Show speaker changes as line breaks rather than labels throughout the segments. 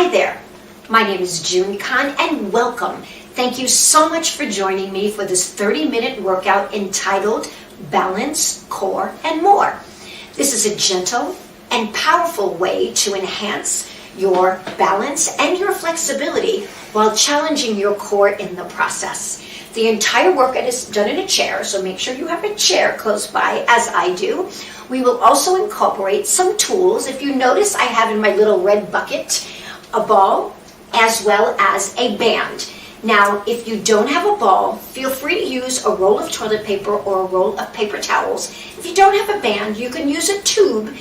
Hi there, my name is June and welcome. Thank you so much for joining me for this 30-minute workout entitled Balance, Core, and More. This is a gentle and powerful way to enhance your balance and your flexibility while challenging your core in the process. The entire workout is done in a chair, so make sure you have a chair close by, as I do. We will also incorporate some tools. If you notice, I have in my little red bucket a ball as well as a band. Now, if you don't have a ball, feel free to use a roll of toilet paper or a roll of paper towels. If you don't have a band, you can use a tube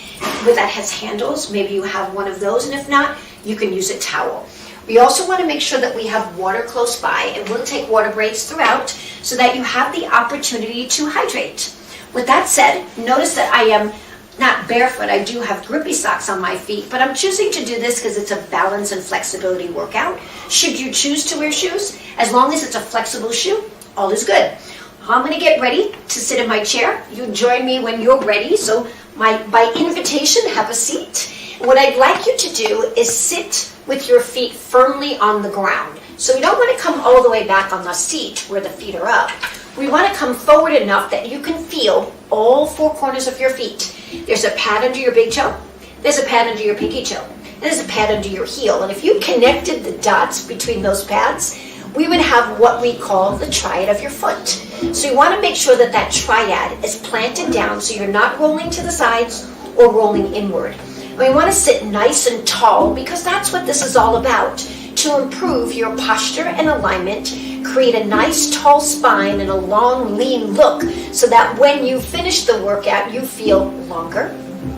that has handles. Maybe you have one of those, and if not, you can use a towel. We also want to make sure that we have water close by, and we'll take water breaks throughout so that you have the opportunity to hydrate. With that said, notice that I am not barefoot. I do have grippy socks on my feet, but I'm choosing to do this because it's a balance and flexibility workout. Should you choose to wear shoes, as long as it's a flexible shoe, all is good. I'm going to get ready to sit in my chair. You join me when you're ready, so by invitation, have a seat. What I'd like you to do is sit with your feet firmly on the ground. So we don't want to come all the way back on the seat where the feet are up. We want to come forward enough that you can feel all four corners of your feet. There's a pad under your big toe. There's a pad under your pinky toe. And there's a pad under your heel. And if you connected the dots between those pads, we would have what we call the triad of your foot. So you want to make sure that that triad is planted down so you're not rolling to the sides or rolling inward. We want to sit nice and tall because that's what this is all about, to improve your posture and alignment, create a nice tall spine and a long, lean look so that when you finish the workout, you feel longer,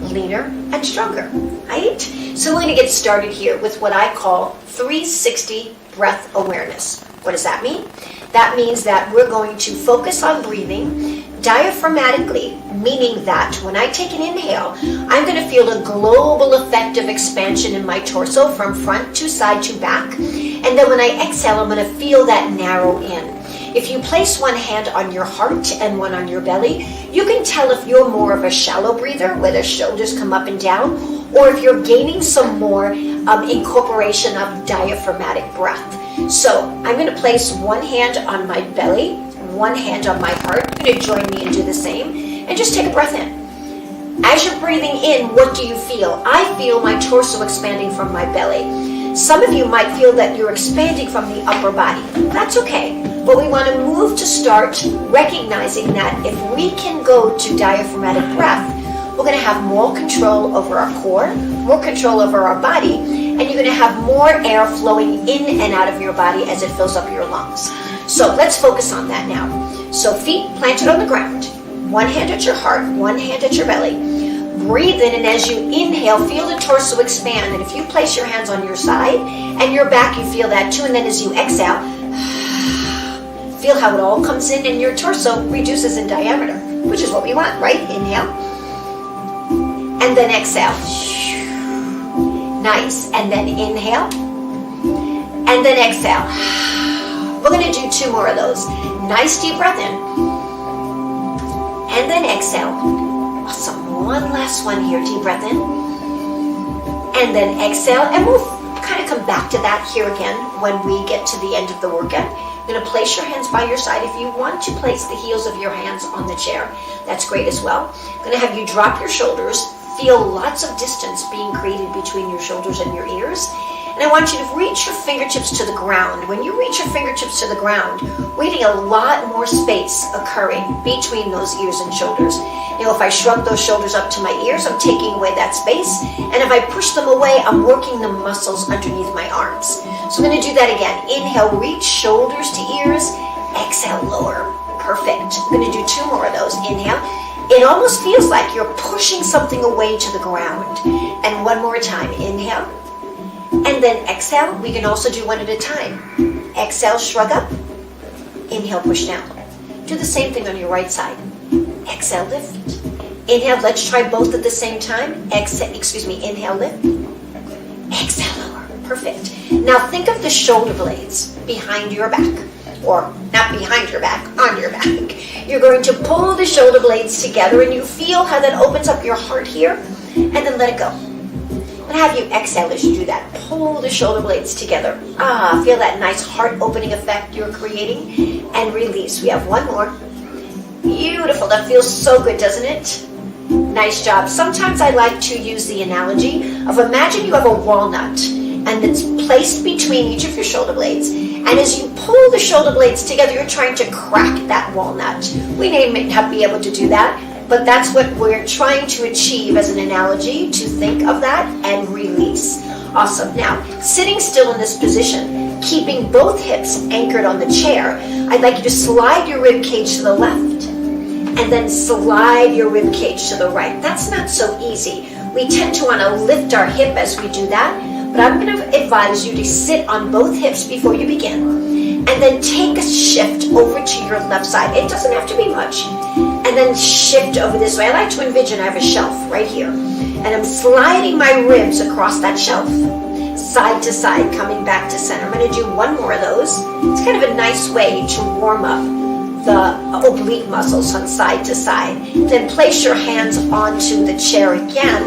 leaner, and stronger, right? So we're going to get started here with what I call 360 breath awareness. What does that mean? That means that we're going to focus on breathing diaphragmatically, meaning that when I take an inhale, I'm going to feel a global effect of expansion in my torso from front to side to back. And then when I exhale, I'm going to feel that narrow in. If you place one hand on your heart and one on your belly, you can tell if you're more of a shallow breather, where the shoulders come up and down, or if you're gaining some more incorporation of diaphragmatic breath. So I'm going to place one hand on my belly, one hand on my heart. You're going to join me and do the same. And just take a breath in. As you're breathing in, what do you feel? I feel my torso expanding from my belly. Some of you might feel that you're expanding from the upper body. That's okay. But we want to move to start recognizing that if we can go to diaphragmatic breath, we're going to have more control over our core, more control over our body, and you're going to have more air flowing in and out of your body as it fills up your lungs. So let's focus on that now. So feet planted on the ground, one hand at your heart, one hand at your belly. Breathe in, and as you inhale, feel the torso expand. And if you place your hands on your side and your back, you feel that too. And then as you exhale, feel how it all comes in and your torso reduces in diameter, which is what we want, right? Inhale. And then exhale. Nice. And then inhale. And then exhale. We're going to do two more of those. Nice deep breath in. And then exhale. Awesome. One last one here. Deep breath in. And then exhale. And we'll kind of come back to that here again when we get to the end of the workout. You're going to place your hands by your side. If you want to place the heels of your hands on the chair, that's great as well. I'm going to have you drop your shoulders. Feel lots of distance being created between your shoulders and your ears. And I want you to reach your fingertips to the ground. When you reach your fingertips to the ground, we're getting a lot more space occurring between those ears and shoulders. You know, if I shrug those shoulders up to my ears, I'm taking away that space. And if I push them away, I'm working the muscles underneath my arms. So I'm going to do that again. Inhale, reach shoulders to ears. Exhale, lower. Perfect. I'm going to do two more of those. Inhale. It almost feels like you're pushing something away to the ground. And one more time. Inhale. And then exhale. We can also do one at a time. Exhale, shrug up. Inhale, push down. Do the same thing on your right side. Exhale, lift. Inhale, let's try both at the same time. Inhale, lift. Exhale, lower. Perfect. Now think of the shoulder blades behind your back. Or not behind your back, on your back. You're going to pull the shoulder blades together and you feel how that opens up your heart here, and then let it go. I'm going to have you exhale as you do that. Pull the shoulder blades together. Feel that nice heart opening effect you're creating. And release. We have one more. Beautiful. That feels so good, doesn't it? Nice job. Sometimes I like to use the analogy of, imagine you have a walnut and it's placed between each of your shoulder blades. And as you pull the shoulder blades together, you're trying to crack that walnut. We may not be able to do that, but that's what we're trying to achieve as an analogy, to think of that and release. Awesome. Now, sitting still in this position, keeping both hips anchored on the chair, I'd like you to slide your rib cage to the left and then slide your rib cage to the right. That's not so easy. We tend to want to lift our hip as we do that, but I'm going to advise you to sit on both hips before you begin, and then take a shift over to your left side. It doesn't have to be much. And then shift over this way. I like to envision I have a shelf right here, and I'm sliding my ribs across that shelf, side to side, coming back to center. I'm going to do one more of those. It's kind of a nice way to warm up the oblique muscles on side to side. Then place your hands onto the chair again,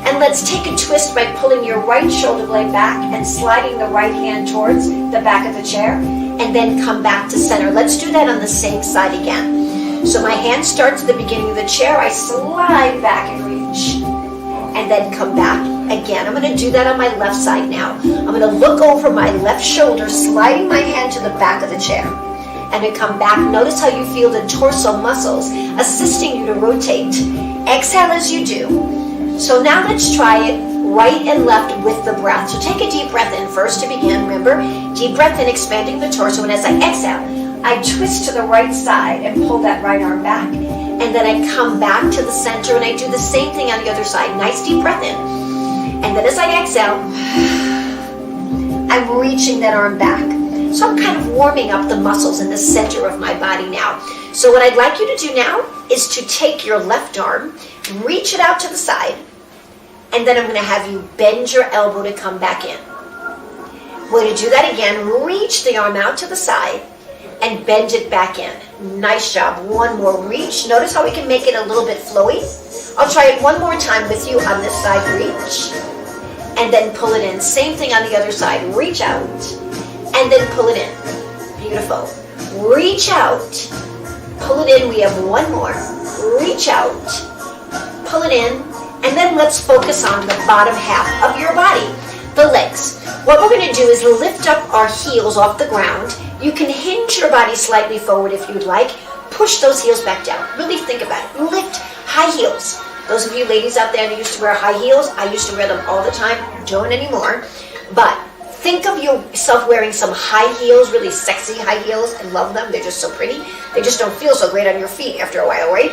and let's take a twist by pulling your right shoulder blade back and sliding the right hand towards the back of the chair, and then come back to center. Let's do that on the same side again. So my hand starts at the beginning of the chair, I slide back and reach, and then come back again. I'm going to do that on my left side now. I'm going to look over my left shoulder, sliding my hand to the back of the chair, and then come back. Notice how you feel the torso muscles assisting you to rotate. Exhale as you do. So now let's try it right and left with the breath. So take a deep breath in first to begin. Remember, deep breath in, expanding the torso, and as I exhale, I twist to the right side and pull that right arm back. And then I come back to the center and I do the same thing on the other side. Nice deep breath in. And then as I exhale, I'm reaching that arm back. So I'm kind of warming up the muscles in the center of my body now. So what I'd like you to do now is to take your left arm, reach it out to the side, and then I'm going to have you bend your elbow to come back in. We're going to do that again. Reach the arm out to the side and bend it back in. Nice job. One more reach. Notice how we can make it a little bit flowy. I'll try it one more time with you on this side. Reach and then pull it in. Same thing on the other side. Reach out and then pull it in. Beautiful. Reach out, pull it in. We have one more. Reach out, pull it in, and then let's focus on the bottom half of your body, the legs. What we're going to do is lift up our heels off the ground. You can hinge your body slightly forward if you'd like. Push those heels back down. Really think about it. Lift high heels. Those of you ladies out there that used to wear high heels, I used to wear them all the time. Don't anymore. But think of yourself wearing some high heels, really sexy high heels. I love them. They're just so pretty. They just don't feel so great on your feet after a while, right?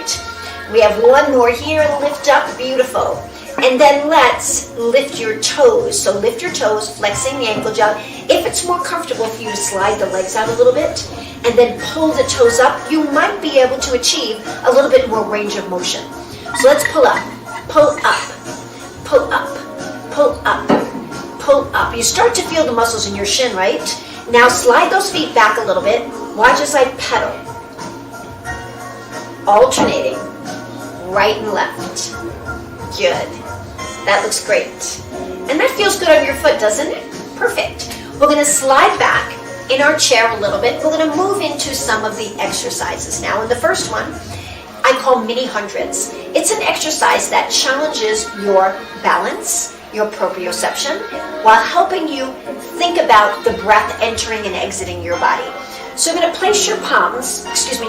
We have one more here. Lift up. Beautiful. And then let's lift your toes. So lift your toes, flexing the ankle joint. If it's more comfortable for you to slide the legs out a little bit and then pull the toes up, you might be able to achieve a little bit more range of motion. So let's pull up, pull up, pull up, pull up, pull up. You start to feel the muscles in your shin, right? Now slide those feet back a little bit. Watch as I pedal. Alternating, right and left. Good. That looks great. And that feels good on your foot, doesn't it? Perfect. We're going to slide back in our chair a little bit. We're going to move into some of the exercises now. And the first one I call mini hundreds. It's an exercise that challenges your balance, your proprioception, while helping you think about the breath entering and exiting your body. So you're going to place your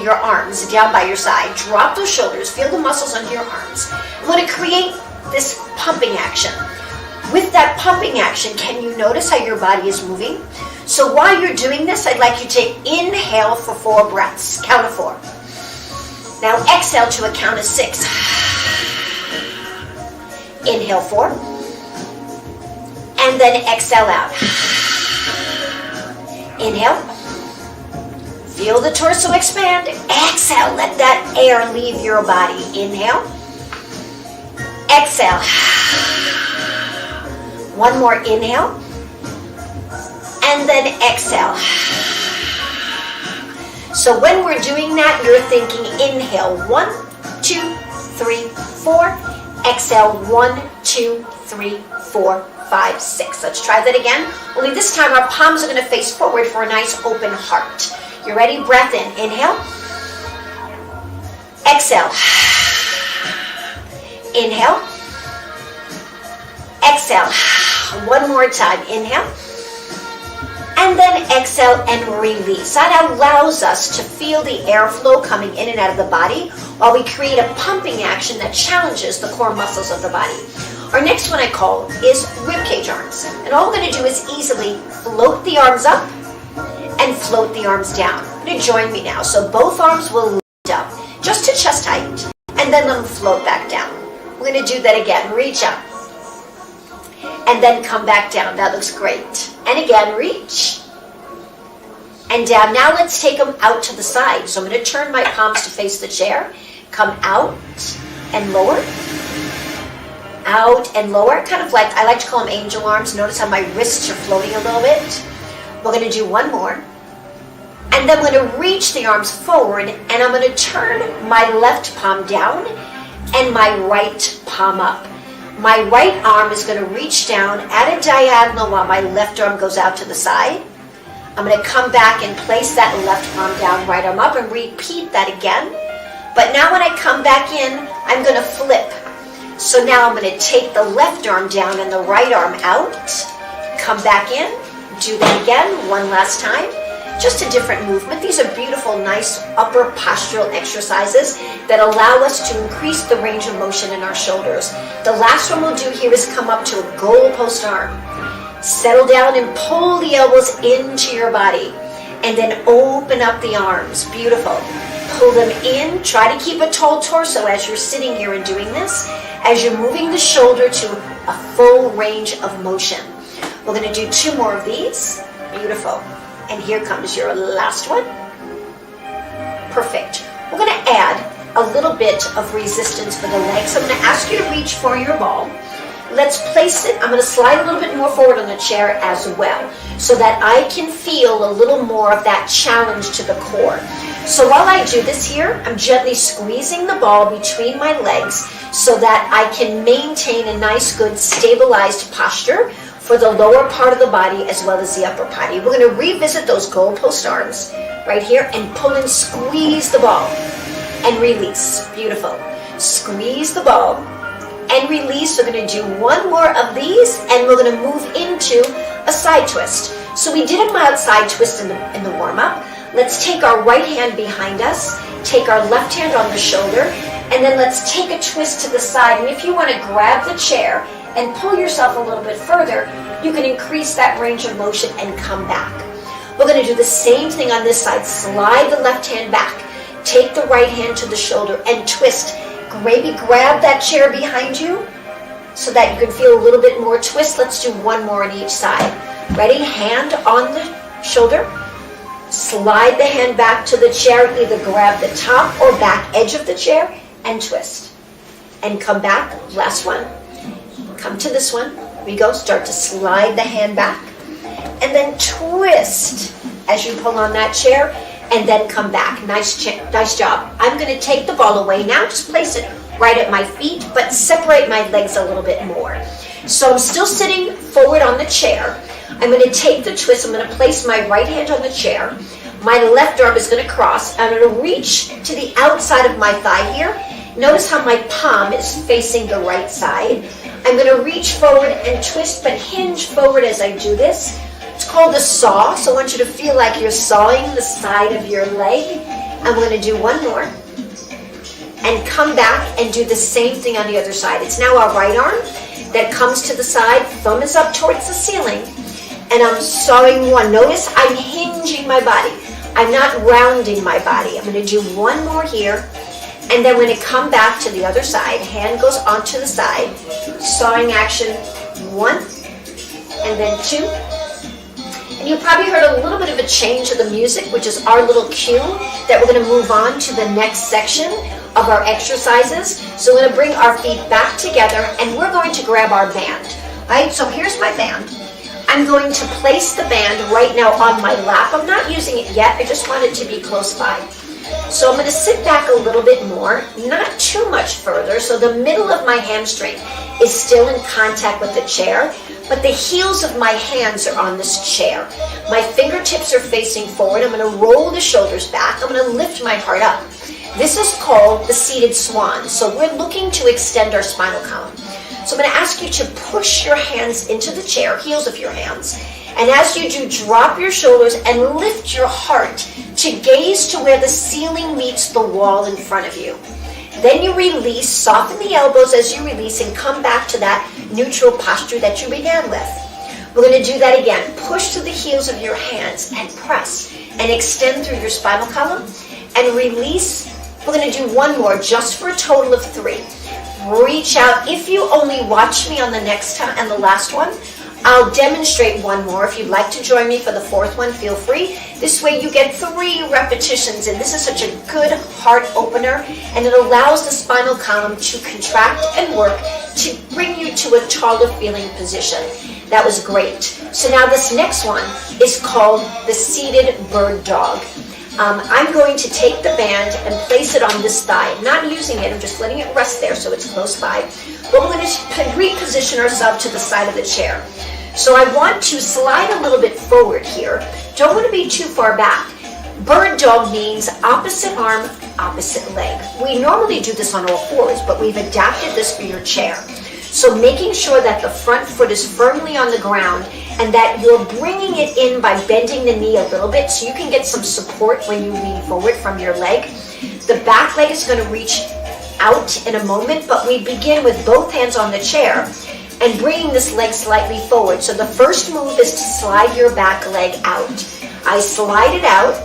your arms down by your side. Drop those shoulders. Feel the muscles under your arms. I'm going to create this pumping action. With that pumping action, can you notice how your body is moving? So while you're doing this, I'd like you to inhale for 4 breaths. Count of 4. Now exhale to a count of 6. Inhale 4. And then exhale out. Inhale. Feel the torso expand. Exhale. Let that air leave your body. Inhale. Exhale. One more inhale. And then exhale. So when we're doing that, you're thinking inhale 1, 2, 3, 4. Exhale 1, 2, 3, 4, 5, 6. Let's try that again. Only this time our palms are going to face forward for a nice open heart. You ready? Breath in. Inhale. Exhale. Inhale. Exhale. One more time. Inhale. And then exhale and release. That allows us to feel the airflow coming in and out of the body while we create a pumping action that challenges the core muscles of the body. Our next one I call is ribcage arms. And all we're going to do is easily float the arms up and float the arms down. You're going to join me now. So both arms will lift up just to chest height and then let them float back down. We're going to do that again. Reach up and then come back down. That looks great. And again, reach and down. Now let's take them out to the side. So I'm going to turn my palms to face the chair. Come out and lower. Out and lower. Kind of like, I like to call them angel arms. Notice how my wrists are floating a little bit. We're going to do one more. And then I'm going to reach the arms forward and I'm going to turn my left palm down and my right palm up. My right arm is going to reach down at a diagonal while my left arm goes out to the side. I'm going to come back and place that left palm down, right arm up, and repeat that again. But now when I come back in, I'm going to flip. So now I'm going to take the left arm down and the right arm out. Come back in. Do that again, one last time. Just a different movement. These are beautiful, nice upper postural exercises that allow us to increase the range of motion in our shoulders. The last one we'll do here is come up to a goalpost arm. Settle down and pull the elbows into your body. And then open up the arms. Beautiful. Pull them in. Try to keep a tall torso as you're sitting here and doing this, as you're moving the shoulder to a full range of motion. We're going to do 2 more of these. Beautiful. And here comes your last one. Perfect. We're going to add a little bit of resistance for the legs. I'm going to ask you to reach for your ball. Let's place it. I'm going to slide a little bit more forward on the chair as well, so that I can feel a little more of that challenge to the core. So while I do this here, I'm gently squeezing the ball between my legs so that I can maintain a nice, good, stabilized posture for the lower part of the body as well as the upper body. We're going to revisit those goalpost arms right here and pull and squeeze the ball and release. Beautiful. Squeeze the ball and release. We're going to do 1 more of these and we're going to move into a side twist. So we did a mild side twist in the warm-up. Let's take our right hand behind us, take our left hand on the shoulder, and then let's take a twist to the side. And if you want to grab the chair and pull yourself a little bit further, you can increase that range of motion and come back. We're going to do the same thing on this side. Slide the left hand back, take the right hand to the shoulder and twist. Maybe grab that chair behind you so that you can feel a little bit more twist. Let's do 1 more on each side. Ready? Hand on the shoulder. Slide the hand back to the chair. Either grab the top or back edge of the chair and twist. And come back. Last one. Come to this one. Here we go. Start to slide the hand back. And then twist as you pull on that chair. And then come back. Nice job. I'm going to take the ball away now. Just place it right at my feet, but separate my legs a little bit more. So I'm still sitting forward on the chair. I'm going to take the twist. I'm going to place my right hand on the chair. My left arm is going to cross. I'm going to reach to the outside of my thigh here. Notice how my palm is facing the right side. I'm going to reach forward and twist, but hinge forward as I do this. It's called a saw, so I want you to feel like you're sawing the side of your leg. I'm going to do 1 more. And come back and do the same thing on the other side. It's now our right arm that comes to the side. Thumb is up towards the ceiling. And I'm sawing 1. Notice I'm hinging my body. I'm not rounding my body. I'm going to do 1 more here. And then when I come back to the other side, hand goes onto the side. Sawing action 1 and then 2. And you probably heard a little bit of a change of the music, which is our little cue that we're going to move on to the next section of our exercises. So we're going to bring our feet back together and we're going to grab our band. All right, so here's my band. I'm going to place the band right now on my lap. I'm not using it yet. I just want it to be close by. So I'm going to sit back a little bit more, not too much further, so the middle of my hamstring is still in contact with the chair, but the heels of my hands are on this chair. My fingertips are facing forward. I'm going to roll the shoulders back. I'm going to lift my heart up. This is called the seated swan. So we're looking to extend our spinal column. So I'm going to ask you to push your hands into the chair, heels of your hands. And as you do, drop your shoulders and lift your heart to gaze to where the ceiling meets the wall in front of you. Then you release, soften the elbows as you release, and come back to that neutral posture that you began with. We're going to do that again. Push to the heels of your hands and press and extend through your spinal column and release. We're going to do one more just for a total of 3. Reach out. If you only watch me on the next time and the last one, I'll demonstrate one more. If you'd like to join me for the 4th one, feel free. This way you get 3 repetitions, and this is such a good heart opener, and it allows the spinal column to contract and work to bring you to a taller feeling position. That was great. So now this next one is called the seated bird dog. I'm going to take the band and place it on this thigh. I'm not using it, I'm just letting it rest there so it's close by. But we're going to reposition ourselves to the side of the chair. So I want to slide a little bit forward here. Don't want to be too far back. Bird dog means opposite arm, opposite leg. We normally do this on all fours, but we've adapted this for your chair. So making sure that the front foot is firmly on the ground and that you're bringing it in by bending the knee a little bit so you can get some support when you lean forward from your leg. The back leg is going to reach out in a moment, but we begin with both hands on the chair and bringing this leg slightly forward. So the first move is to slide your back leg out. I slide it out,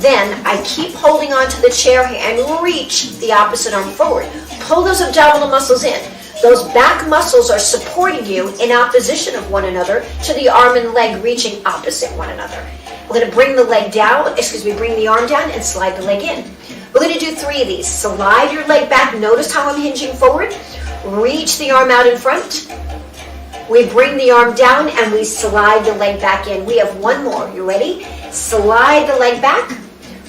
then I keep holding onto the chair and reach the opposite arm forward. Pull those abdominal muscles in. Those back muscles are supporting you in opposition of one another to the arm and leg reaching opposite one another. We're going to bring the leg down, bring the arm down and slide the leg in. We're going to do 3 of these. Slide your leg back. Notice how I'm hinging forward. Reach the arm out in front. We bring the arm down and we slide the leg back in. We have one more. You ready? Slide the leg back.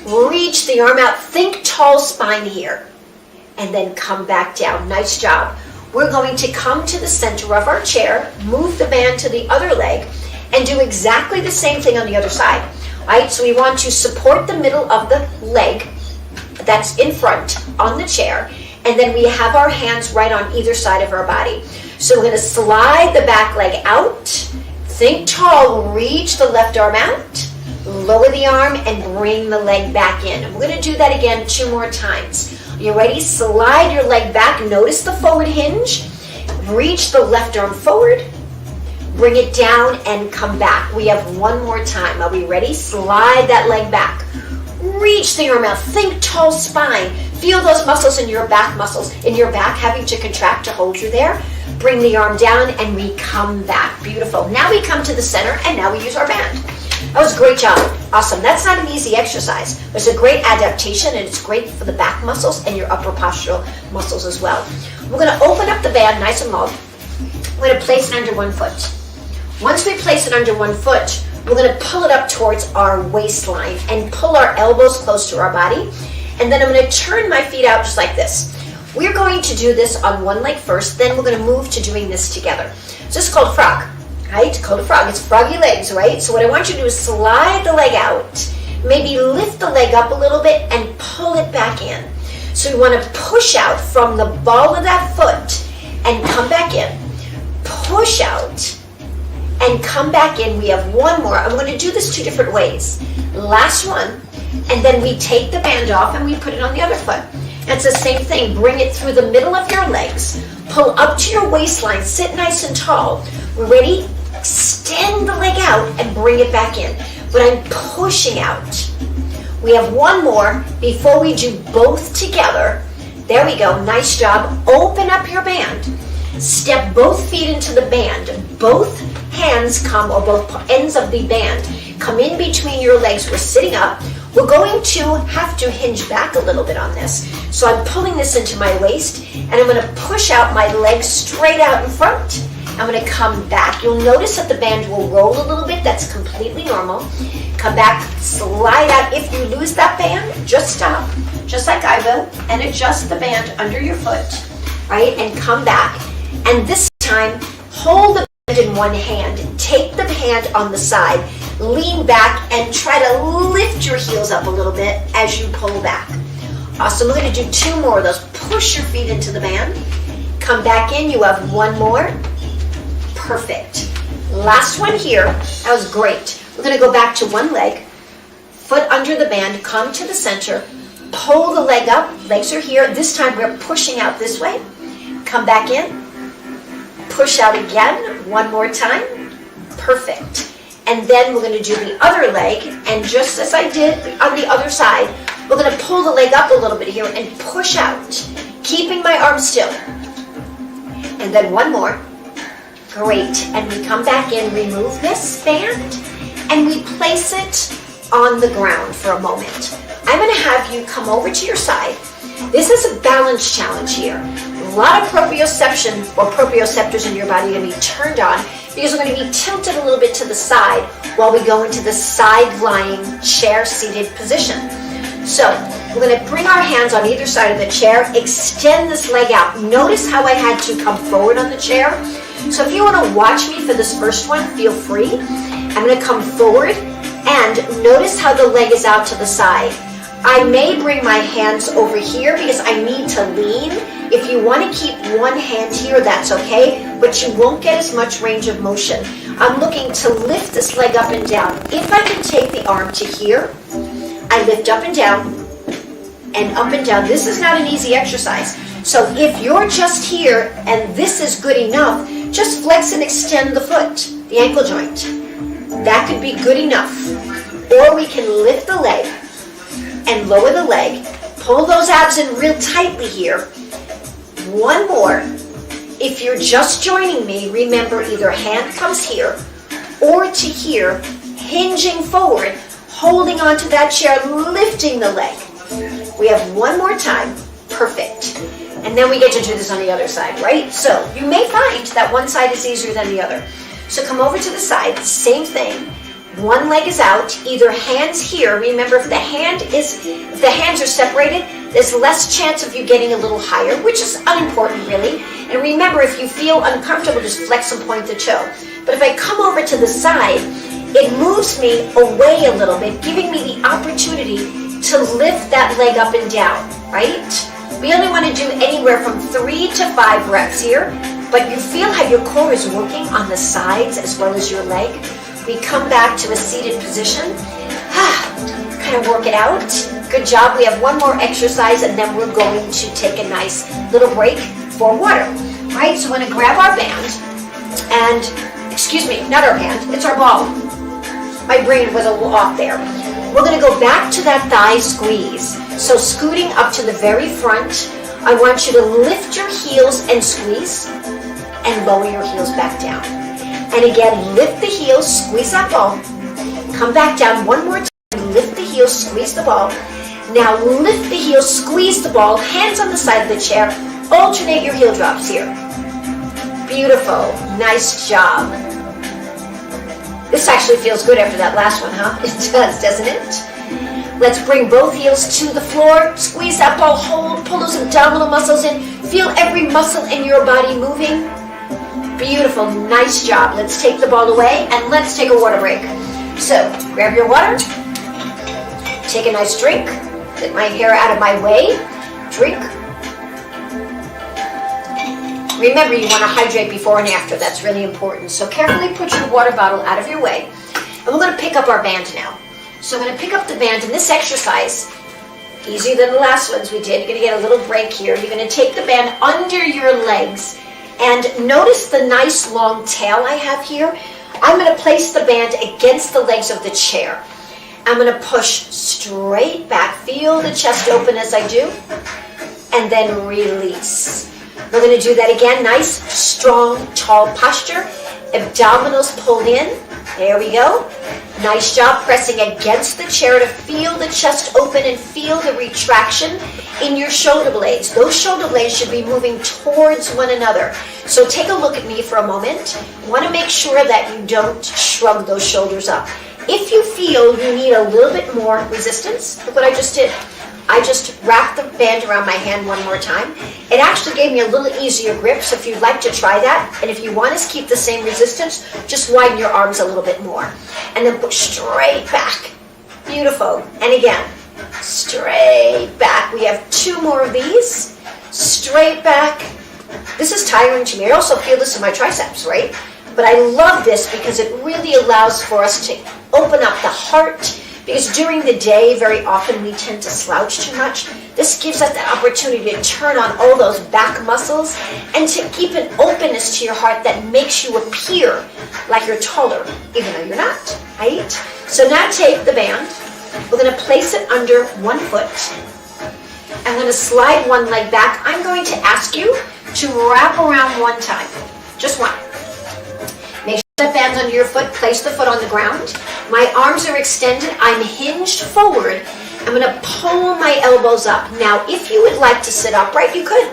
Reach the arm out. Think tall spine here. And then come back down. Nice job. We're going to come to the center of our chair, move the band to the other leg, and do exactly the same thing on the other side. All right, so we want to support the middle of the leg that's in front on the chair, and then we have our hands right on either side of our body. So we're going to slide the back leg out, think tall, reach the left arm out, lower the arm, and bring the leg back in. And we're going to do that again 2 more times. You ready? Slide your leg back. Notice the forward hinge. Reach the left arm forward. Bring it down and come back. We have one more time. Are we ready? Slide that leg back. Reach the arm out. Think tall spine. Feel those muscles in your back having to contract to hold you there. Bring the arm down and we come back. Beautiful. Now we come to the center and now we use our band. That was a great job. Awesome. That's not an easy exercise. It's a great adaptation and it's great for the back muscles and your upper postural muscles as well. We're going to open up the band nice and low. We're going to place it under one foot. Once we place it under one foot, we're going to pull it up towards our waistline and pull our elbows close to our body. And then I'm going to turn my feet out just like this. We're going to do this on one leg first, then we're going to move to doing this together. So this is called frog. Right? Called a frog. It's froggy legs, right? So what I want you to do is slide the leg out, maybe lift the leg up a little bit and pull it back in. So we want to push out from the ball of that foot and come back in. Push out and come back in. We have one more. I'm going to do this 2 different ways. Last one, and then we take the band off and we put it on the other foot. It's the same thing. Bring it through the middle of your legs. Pull up to your waistline. Sit nice and tall. We're ready? Extend the leg out and bring it back in. But I'm pushing out. We have one more before we do both together. There we go. Nice job. Open up your band. Step both feet into the band. Both hands come, or both ends of the band, come in between your legs. We're sitting up. We're going to have to hinge back a little bit on this. So I'm pulling this into my waist, and I'm going to push out my legs straight out in front I'm going to come back. You'll notice that the band will roll a little bit. That's completely normal. Come back, slide out. If you lose that band, just stop, just like I will, and adjust the band under your foot, right? And come back. And this time, hold the band in one hand. Take the hand on the side. Lean back and try to lift your heels up a little bit as you pull back. Awesome. We're going to do 2 more of those. Push your feet into the band. Come back in. You have 1 more. Perfect. Last one here. That was great. We're going to go back to one leg. Foot under the band. Come to the center. Pull the leg up. Legs are here. This time we're pushing out this way. Come back in. Push out again. 1 more time. Perfect. And then we're going to do the other leg. And just as I did on the other side, we're going to pull the leg up a little bit here and push out, keeping my arm still. And then 1 more. Great. And we come back in, remove this band, and we place it on the ground for a moment. I'm going to have you come over to your side. This is a balance challenge here. A lot of proprioception or proprioceptors in your body are going to be turned on because we're going to be tilted a little bit to the side while we go into the side-lying chair-seated position. So we're going to bring our hands on either side of the chair, extend this leg out. Notice how I had to come forward on the chair. So if you want to watch me for this first one, feel free. I'm going to come forward and notice how the leg is out to the side. I may bring my hands over here because I need to lean. If you want to keep one hand here, that's okay, but you won't get as much range of motion. I'm looking to lift this leg up and down. If I can take the arm to here, I lift up and down and up and down. This is not an easy exercise. So if you're just here and this is good enough, just flex and extend the foot, the ankle joint. That could be good enough. Or we can lift the leg and lower the leg. Pull those abs in real tightly here. 1 more. If you're just joining me, remember either hand comes here or to here, hinging forward, holding onto that chair, lifting the leg. We have 1 more time. Perfect. And then we get to do this on the other side, right? So you may find that one side is easier than the other. So come over to the side, same thing. 1 leg is out, either hands here. Remember, if the hands are separated, there's less chance of you getting a little higher, which is unimportant, really. And remember, if you feel uncomfortable, just flex and point the toe. But if I come over to the side, it moves me away a little bit, giving me the opportunity to lift that leg up and down, right? We only want to do anywhere from 3 to 5 reps here, but you feel how your core is working on the sides as well as your leg. We come back to a seated position. Kind of work it out. Good job. We have 1 more exercise and then we're going to take a nice little break for water. Right? So we're going to grab our band and, excuse me, not our hand, it's our ball. My brain was a little off there. We're going to go back to that thigh squeeze. So scooting up to the very front, I want you to lift your heels and squeeze and lower your heels back down. And again, lift the heels, squeeze that ball. Come back down 1 more time, lift the heels, squeeze the ball. Now lift the heels, squeeze the ball, hands on the side of the chair. Alternate your heel drops here. Beautiful, nice job. This actually feels good after that last one, huh? It does, doesn't it? Let's bring both heels to the floor. Squeeze that ball, hold, pull those abdominal muscles in. Feel every muscle in your body moving. Beautiful, nice job. Let's take the ball away and let's take a water break. So, grab your water. Take a nice drink. Get my hair out of my way. Drink. Remember, you want to hydrate before and after. That's really important. So carefully put your water bottle out of your way. And we're going to pick up our band now. So I'm going to pick up the band in this exercise. Easier than the last ones we did. You're going to get a little break here. You're going to take the band under your legs. And notice the nice long tail I have here. I'm going to place the band against the legs of the chair. I'm going to push straight back. Feel the chest open as I do. And then release. We're going to do that again. Nice, strong, tall posture. Abdominals pulled in. There we go. Nice job pressing against the chair to feel the chest open and feel the retraction in your shoulder blades. Those shoulder blades should be moving towards one another. So take a look at me for a moment. You want to make sure that you don't shrug those shoulders up. If you feel you need a little bit more resistance, look what I just did. I just wrapped the band around my hand one more time. It actually gave me a little easier grip, so if you'd like to try that, and if you want to keep the same resistance, just widen your arms a little bit more. And then push straight back. Beautiful. And again, straight back. We have 2 more of these. Straight back. This is tiring to me. I also feel this in my triceps, right? But I love this because it really allows for us to open up the heart, because during the day, very often we tend to slouch too much. This gives us the opportunity to turn on all those back muscles and to keep an openness to your heart that makes you appear like you're taller, even though you're not, right? So now take the band. We're going to place it under one foot. I'm going to slide one leg back. I'm going to ask you to wrap around one time, just one. Make sure that band's under your foot. Place the foot on the ground. My arms are extended. I'm hinged forward. I'm going to pull my elbows up. Now, if you would like to sit upright, you could.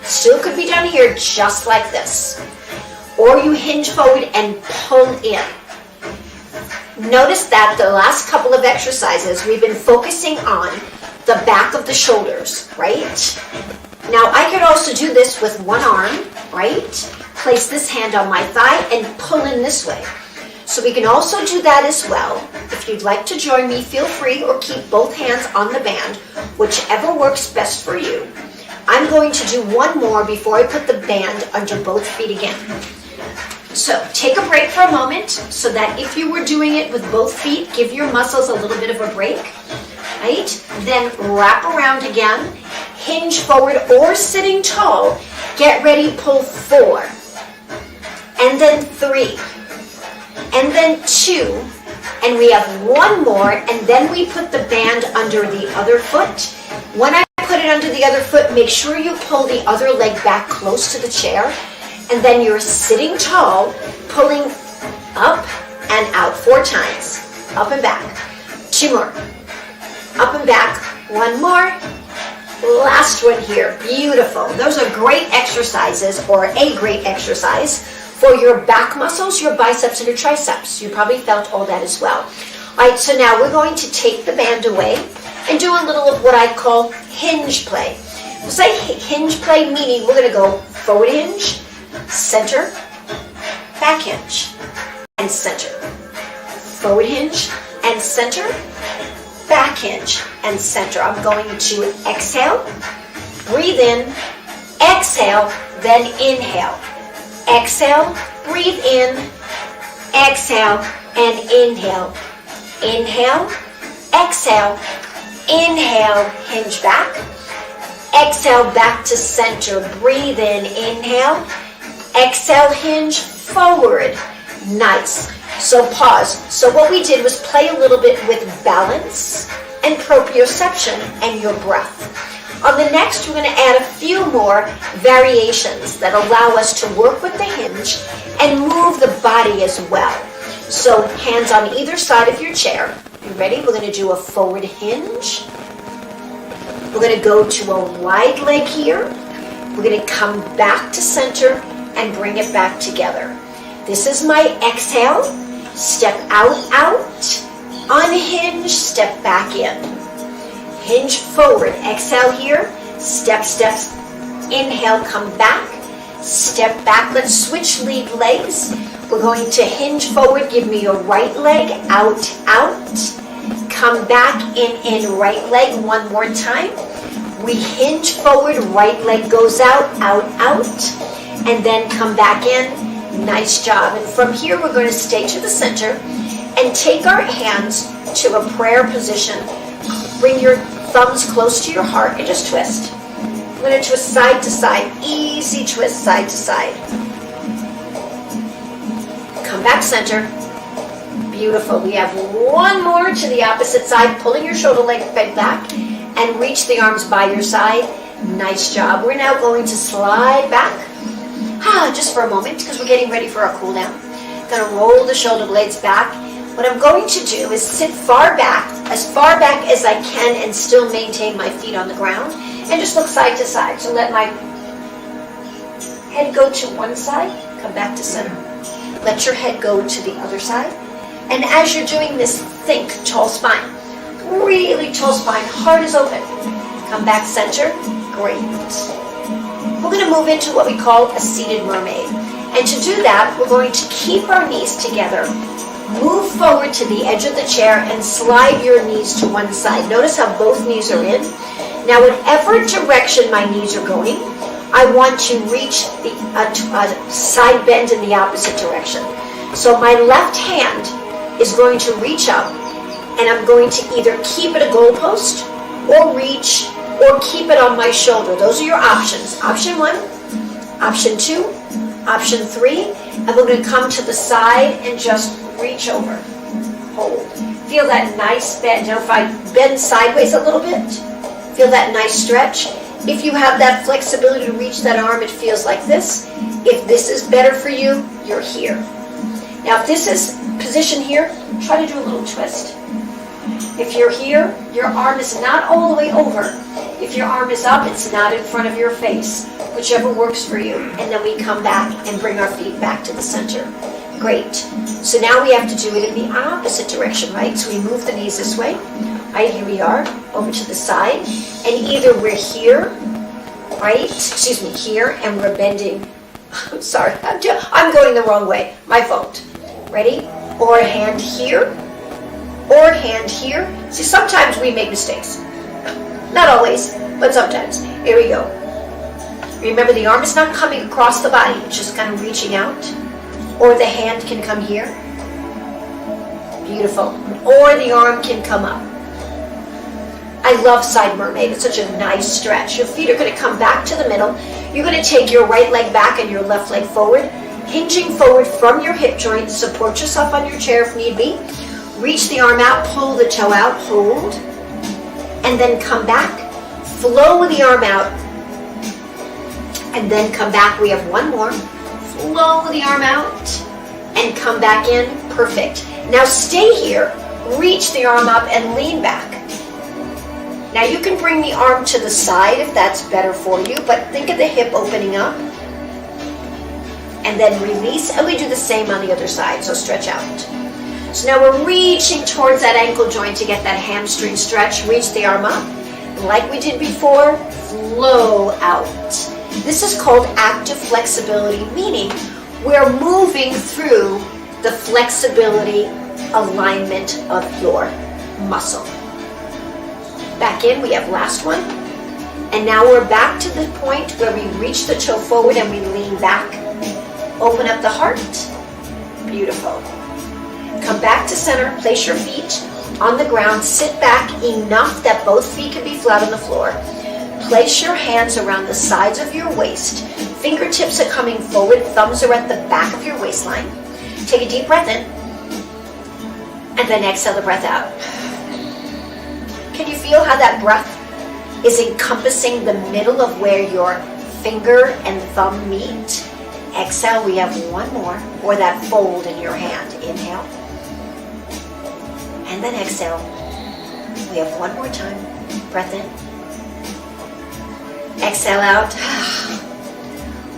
Still could be done here, just like this. Or you hinge forward and pull in. Notice that the last couple of exercises, we've been focusing on the back of the shoulders, right? Now, I could also do this with one arm, right? Place this hand on my thigh and pull in this way. So we can also do that as well. If you'd like to join me, feel free, or keep both hands on the band, whichever works best for you. I'm going to do one more before I put the band under both feet again. So take a break for a moment, so that if you were doing it with both feet, give your muscles a little bit of a break, right? Then wrap around again, hinge forward or sitting tall. Get ready, pull 4, and then 3, and then 2, and we have one more, and then we put the band under the other foot. When I put it under the other foot, make sure you pull the other leg back close to the chair, and then you're sitting tall, pulling up and out 4 times. Up and back. 2 more. Up and back. 1 more. Last one here. Beautiful. Those are great exercises, or a great exercise for your back muscles, your biceps, and your triceps. You probably felt all that as well. All right, so now we're going to take the band away and do a little of what I call hinge play. We'll say hinge play, meaning we're going to go forward hinge, center, back hinge, and center. Forward hinge and center, back hinge and center. I'm going to exhale, breathe in, exhale, then inhale. Exhale, breathe in, exhale, and inhale. Inhale, exhale, inhale, hinge back. Exhale, back to center. Breathe in, inhale. Exhale, hinge forward. Nice. So pause. So what we did was play a little bit with balance and proprioception and your breath. On the next, we're going to add a few more variations that allow us to work with the hinge and move the body as well. So hands on either side of your chair. You ready? We're going to do a forward hinge. We're going to go to a wide leg here. We're going to come back to center and bring it back together. This is my exhale. Step out, unhinge, step back in. Hinge forward, exhale here, steps, inhale, come back, step back. Let's switch lead legs. We're going to hinge forward, give me your right leg, out, come back, in, right leg, one more time. We hinge forward, right leg goes out, and then come back in. Nice job. And from here, we're going to stay to the center and take our hands to a prayer position. Bring your thumbs close to your heart and just twist. I'm going to twist side to side. Easy twist side to side. Come back center. Beautiful. We have one more to the opposite side. Pulling your shoulder blade back and reach the arms by your side. Nice job. We're now going to slide back. Just for a moment, because we're getting ready for our cool down. I'm gonna roll the shoulder blades back. What I'm going to do is sit far back as I can, and still maintain my feet on the ground, and just look side to side. So let my head go to one side, come back to center. Let your head go to the other side. And as you're doing this, think tall spine. Really tall spine, heart is open. Come back center, great. We're going to move into what we call a seated mermaid. And to do that, we're going to keep our knees together. Move forward to the edge of the chair and slide your knees to one side. Notice how both knees are in. Now, whatever direction my knees are going, I want to reach the side bend in the opposite direction. So my left hand is going to reach up, and I'm going to either keep it a goalpost or reach or keep it on my shoulder. Those are your options. Option 1, option 2, option 3, and we're going to come to the side and just reach over. Hold. Feel that nice bend. Now if I bend sideways a little bit, feel that nice stretch. If you have that flexibility to reach that arm, it feels like this. If this is better for you, you're here. Now if this is position here, try to do a little twist. If you're here, your arm is not all the way over. If your arm is up, it's not in front of your face. Whichever works for you. And then we come back and bring our feet back to the center. Great. So now we have to do it in the opposite direction, right? So we move the knees this way. Right, here we are, over to the side. And either we're here, right? Excuse me, here, and we're bending. I'm sorry, I'm going the wrong way. My fault. Ready? Or a hand here, or a hand here. See, sometimes we make mistakes. Not always, but sometimes. Here we go. Remember, the arm is not coming across the body. It's just kind of reaching out. Or the hand can come here. Beautiful. Or the arm can come up. I love side mermaid. It's such a nice stretch. Your feet are going to come back to the middle. You're going to take your right leg back and your left leg forward. Hinging forward from your hip joint. Support yourself on your chair if need be. Reach the arm out. Pull the toe out. Hold. And then come back. Flow the arm out. And then come back. We have one more. Flow the arm out. And come back in. Perfect. Now stay here. Reach the arm up and lean back. Now you can bring the arm to the side if that's better for you, but think of the hip opening up. And then release, and we do the same on the other side, so stretch out. So now we're reaching towards that ankle joint to get that hamstring stretch. Reach the arm up. Like we did before, flow out. This is called active flexibility, meaning we're moving through the flexibility alignment of your muscle. Back in, we have last one. And now we're back to the point where we reach the toe forward and we lean back. Open up the heart. Beautiful. Come back to center. Place your feet on the ground. Sit back enough that both feet can be flat on the floor. Place your hands around the sides of your waist. Fingertips are coming forward. Thumbs are at the back of your waistline. Take a deep breath in. And then exhale the breath out. Can you feel how that breath is encompassing the middle of where your finger and thumb meet? Exhale, we have one more, or that fold in your hand. Inhale. And then exhale. We have one more time. Breath in. Exhale out.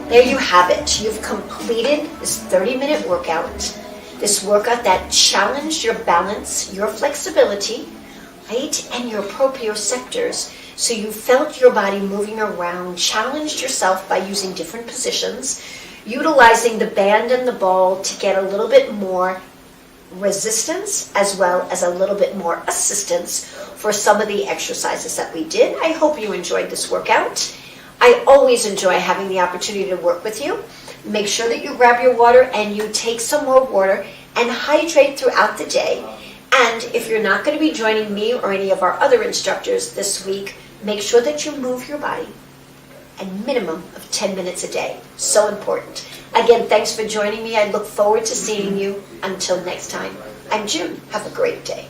There you have it. You've completed this 30-minute workout. This workout that challenged your balance, your flexibility, right, and your proprioceptors, so you felt your body moving around, challenged yourself by using different positions, utilizing the band and the ball to get a little bit more resistance as well as a little bit more assistance for some of the exercises that we did. I hope you enjoyed this workout. I always enjoy having the opportunity to work with you. Make sure that you grab your water and you take some more water and hydrate throughout the day. And if you're not going to be joining me or any of our other instructors this week, make sure that you move your body a minimum of 10 minutes a day. So important. Again, thanks for joining me. I look forward to seeing you. Until next time, I'm June. Have a great day.